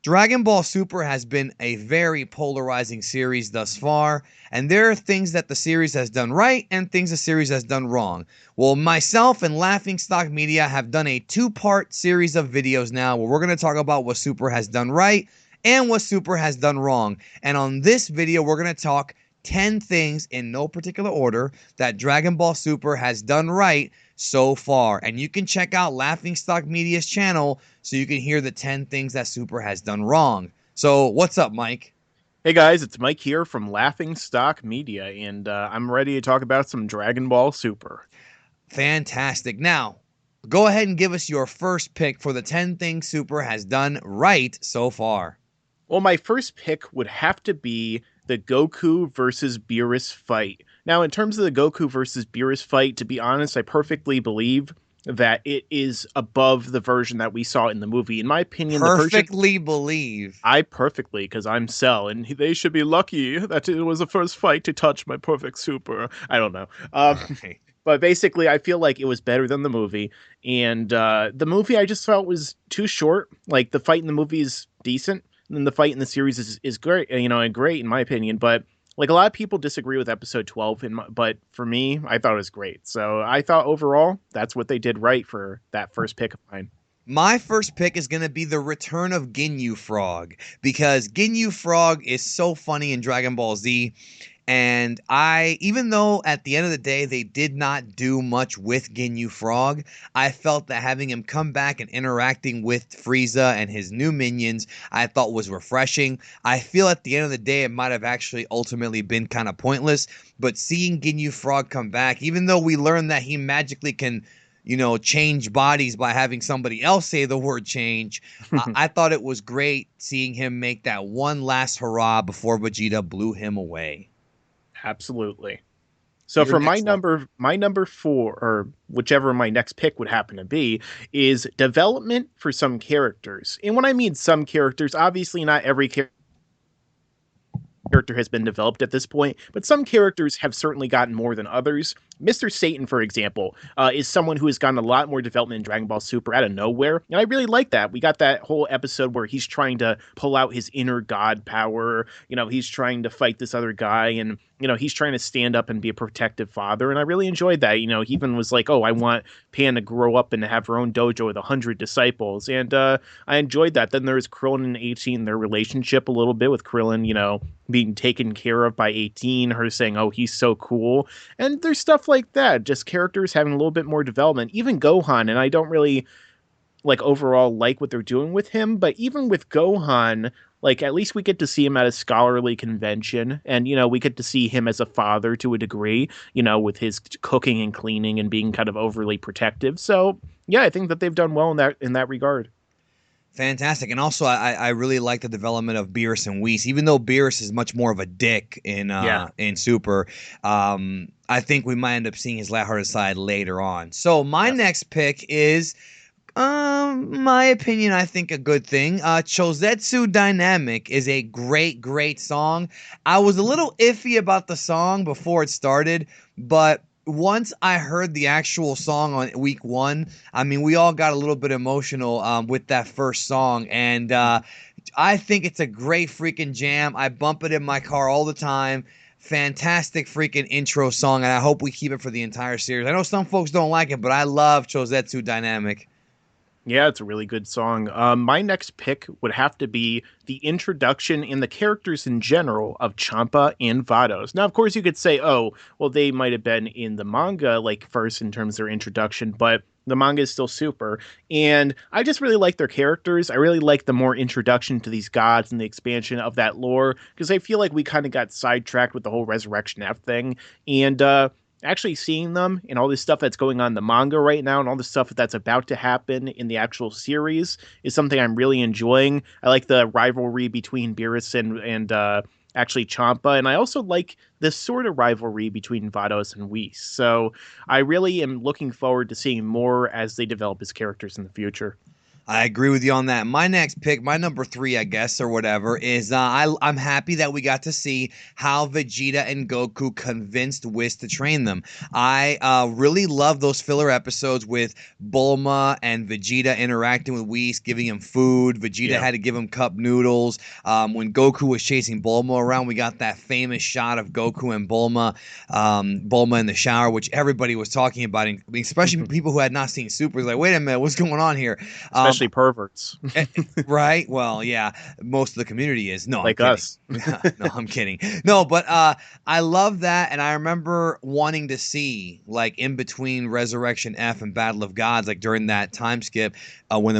Dragon Ball Super has been a very polarizing series thus far, and there are things that the series has done right and things the series has done wrong. Well, myself and Laughingstock Media have done a two-part series of videos now where we're going to talk about what Super has done right and what Super has done wrong. And on this video, we're going to talk 10 things in no particular order that Dragon Ball Super has done right so far. And you can check out Laughingstock Media's channel so you can hear the 10 things that Super has done wrong. So what's up, Mike? Hey guys, it's Mike here from Laughing Stock Media, and I'm ready to talk about some Dragon Ball Super. Fantastic. Now, go ahead and give us your first pick for the 10 things Super has done right so far. Well, my first pick would have to be the Goku versus Beerus fight. Now, in terms of the Goku versus Beerus fight, to be honest, I perfectly believe that it is above the version that we saw in the movie. In my opinion, the version Perfectly believe. I perfectly, because I'm Cell, and they should be lucky that it was the first fight to touch my perfect super. I don't know. All right. But basically, I feel like it was better than the movie. And the movie I just felt was too short. Like, the fight in the movie is decent, and then the fight in the series is great, and great in my opinion. But like a lot of people disagree with episode 12, but for me, I thought it was great. So I thought overall, that's what they did right for that first pick of mine. My first pick is going to be the return of Ginyu Frog because Ginyu Frog is so funny in Dragon Ball Z. And even though at the end of the day they did not do much with Ginyu Frog, I felt that having him come back and interacting with Frieza and his new minions, I thought was refreshing. I feel at the end of the day it might have actually ultimately been kind of pointless, but seeing Ginyu Frog come back, even though we learned that he magically can change bodies by having somebody else say the word change. I thought it was great seeing him make that one last hurrah before Vegeta blew him away. Absolutely. So You're for my next up. number four, or whichever my next pick would happen to be, is development for some characters. And when I mean some characters, obviously not every character has been developed at this point, but some characters have certainly gotten more than others. Mr. Satan, for example, is someone who has gotten a lot more development in Dragon Ball Super out of nowhere, and I really like that. We got that whole episode where he's trying to pull out his inner god power. He's trying to fight this other guy, and he's trying to stand up and be a protective father, and I really enjoyed that. He even was like, "Oh, I want Pan to grow up and to have her own dojo with 100 disciples," and I enjoyed that. Then there's Krillin and 18, their relationship a little bit with Krillin, being taken care of by 18, her saying, "Oh, he's so cool," and there's stuff like that, just characters having a little bit more development. Even Gohan, and I don't really overall like what they're doing with him, but even with Gohan, at least we get to see him at a scholarly convention, and we get to see him as a father to a degree, with his cooking and cleaning and being kind of overly protective. So yeah, I think that they've done well in that regard. Fantastic. And also, I really like the development of Beerus and Whis. Even though Beerus is much more of a dick Yeah. in Super, I think we might end up seeing his lighthearted side later on. So my Yes. next pick is, my opinion, I think a good thing. Chozetsu Dynamic is a great, great song. I was a little iffy about the song before it started, but once I heard the actual song on week one, I mean, we all got a little bit emotional with that first song, and I think it's a great freaking jam. I bump it in my car all the time. Fantastic freaking intro song, and I hope we keep it for the entire series. I know some folks don't like it, but I love Chozetsu Dynamic. Yeah, it's a really good song. My next pick would have to be the introduction and the characters in general of Champa and Vados. Now, of course, you could say, oh, well, they might have been in the manga, first in terms of their introduction, but the manga is still super. And I just really like their characters. I really like the more introduction to these gods and the expansion of that lore, because I feel like we kind of got sidetracked with the whole Resurrection F thing. And, actually seeing them and all this stuff that's going on in the manga right now and all the stuff that's about to happen in the actual series is something I'm really enjoying. I like the rivalry between Beerus and actually Champa, and I also like this sort of rivalry between Vados and Whis. So I really am looking forward to seeing more as they develop his characters in the future. I agree with you on that. My next pick, my number 3, I guess, or whatever, is I'm happy that we got to see how Vegeta and Goku convinced Whis to train them. I really love those filler episodes with Bulma and Vegeta interacting with Whis, giving him food. Vegeta Yeah. had to give him cup noodles. When Goku was chasing Bulma around, we got that famous shot of Goku and Bulma in the shower, which everybody was talking about, especially people who had not seen Super. Like, wait a minute, what's going on here? Um, Especially perverts Eh, right? Well, yeah, most of the community is. No, I'm like kidding. us. No, I'm kidding. No, but I love that, and I remember wanting to see, like, in between Resurrection F and Battle of Gods, like during that time skip, when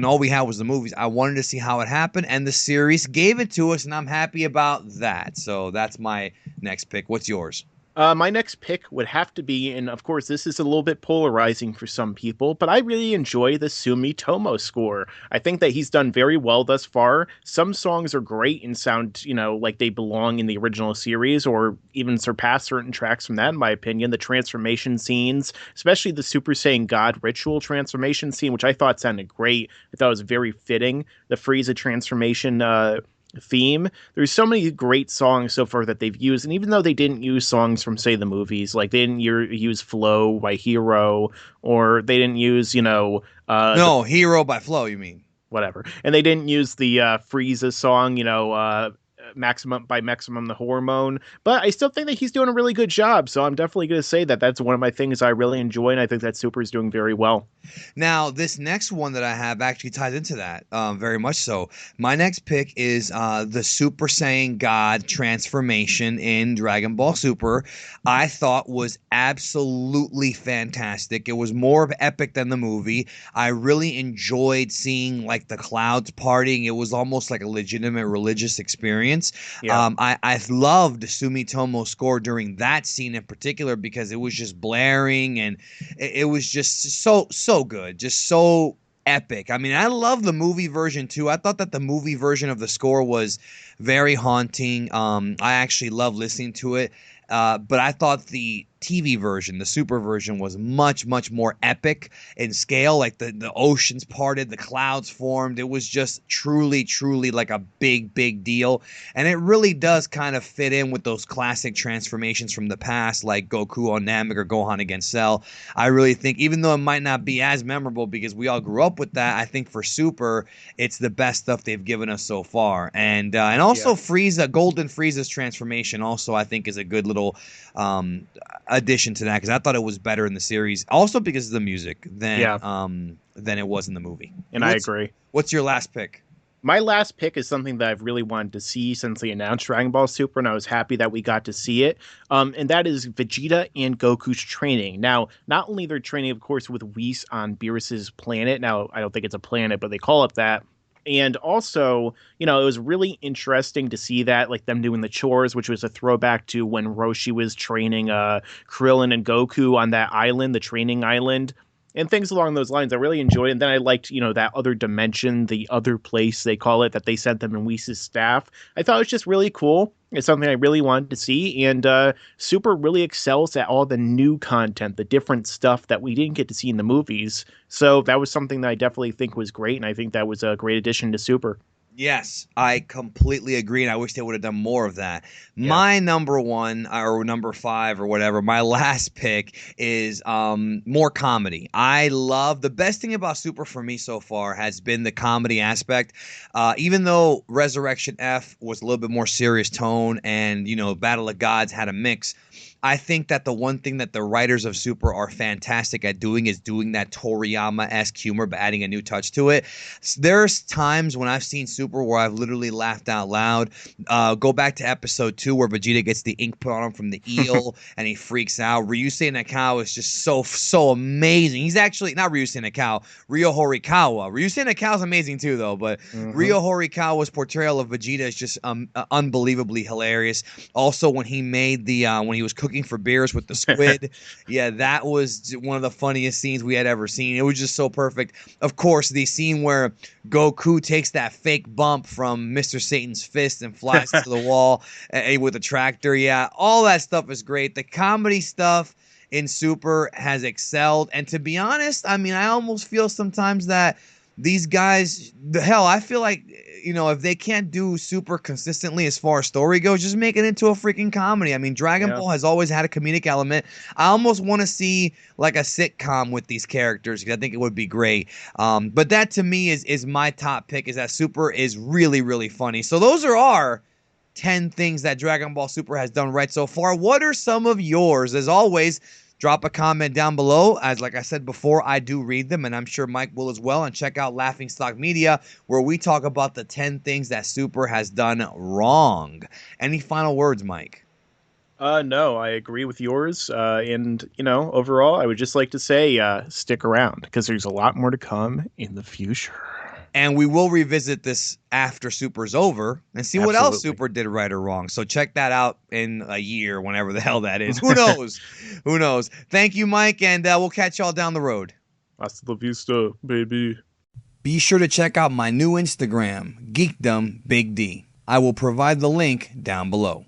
all we had was the movies. I wanted to see how it happened, and the series gave it to us, and I'm happy about that. So that's my next pick. What's yours? My next pick would have to be, and of course, this is a little bit polarizing for some people, but I really enjoy the Sumitomo score. I think that he's done very well thus far. Some songs are great and sound, like they belong in the original series or even surpass certain tracks from that, in my opinion. The transformation scenes, especially the Super Saiyan God ritual transformation scene, which I thought sounded great. I thought it was very fitting. The Frieza transformation, theme. There's so many great songs so far that they've used, and even though they didn't use songs from, say, the movies, like they didn't use "Flow" by Hero, or they didn't use, the No, Hero by Flow, you mean? whatever, and they didn't use the Frieza song, Maximum by Maximum the Hormone, but I still think that he's doing a really good job. So I'm definitely going to say that that's one of my things I really enjoy, and I think that Super is doing very well. Now, this next one that I have actually ties into that, very much so. My next pick is the Super Saiyan God transformation in Dragon Ball Super. I thought was absolutely fantastic. It was more of epic than the movie. I really enjoyed seeing like the clouds parting. It was almost like a legitimate religious experience. Yeah. I loved Sumitomo's score during that scene in particular because it was just blaring and it was just so good, just so epic. I mean, I love the movie version too. I thought that the movie version of the score was very haunting. I actually love listening to it. But I thought the TV version, the Super version, was much more epic in scale. Like the oceans parted, the clouds formed. It was just truly like a big deal. And it really does kind of fit in with those classic transformations from the past, like Goku on Namek or Gohan against Cell. I really think, even though it might not be as memorable because we all grew up with that, I think for Super, it's the best stuff they've given us so far. And Yeah. also Frieza, Golden Frieza's transformation also I think is a good little addition to that because I thought it was better in the series, also because of the music Yeah. than it was in the movie. And I agree. What's your last pick? My last pick is something that I've really wanted to see since they announced Dragon Ball Super, and I was happy that we got to see it. And that is Vegeta and Goku's training. Now, not only they're training, of course, with Whis on Beerus's planet. Now, I don't think it's a planet, but they call it that. And also, it was really interesting to see that, like them doing the chores, which was a throwback to when Roshi was training Krillin and Goku on that island, the training island, and things along those lines. I really enjoyed it. And then I liked, that other dimension, the other place they call it, that they sent them in Whis' staff. I thought it was just really cool. It's something I really wanted to see. And Super really excels at all the new content, the different stuff that we didn't get to see in the movies. So that was something that I definitely think was great. And I think that was a great addition to Super. Yes, I completely agree, and I wish they would have done more of that. Yeah. My number 1 or number 5 or whatever, my last pick is more comedy. I love the best thing about Super for me so far has been the comedy aspect. Even though Resurrection F was a little bit more serious tone, and Battle of Gods had a mix. I think that the one thing that the writers of Super are fantastic at doing is doing that Toriyama-esque humor, but adding a new touch to it. There's times when I've seen Super where I've literally laughed out loud. Go back to episode 2 where Vegeta gets the ink put on him from the eel and he freaks out. Ryusei Nakao is just so amazing. He's actually not Ryusei Nakao, Ryo Horikawa. Ryusei Nakao is amazing too, though. But Ryo Horikawa's portrayal of Vegeta is just unbelievably hilarious. Also, when he made when he was cooking for Beerus with the squid. Yeah, that was one of the funniest scenes we had ever seen. It was just so perfect. Of course, the scene where Goku takes that fake bump from Mr. Satan's fist and flies to the wall with a tractor. Yeah, all that stuff is great. The comedy stuff in Super has excelled. And to be honest, I mean, I almost feel sometimes that these guys, the hell, I feel like, if they can't do super consistently as far as story goes, just make it into a freaking comedy. I mean, Dragon Yeah. Ball has always had a comedic element. I almost want to see like a sitcom with these characters because I think it would be great. But that to me is my top pick. Is that Super is really really funny. So those are our 10 things that Dragon Ball Super has done right so far. What are some of yours? As always, drop a comment down below. As like I said before, I do read them, and I'm sure Mike will as well. And check out Laughing Stock Media, where we talk about the 10 things that Super has done wrong. Any final words, Mike? No, I agree with yours. And overall, I would just like to say, stick around because there's a lot more to come in the future. And we will revisit this after Super's over and see what else Absolutely. Super did right or wrong. So check that out in a year, whenever the hell that is. Who knows? Who knows? Thank you, Mike, and we'll catch y'all down the road. Hasta la vista, baby. Be sure to check out my new Instagram, Geekdom Big D. I will provide the link down below.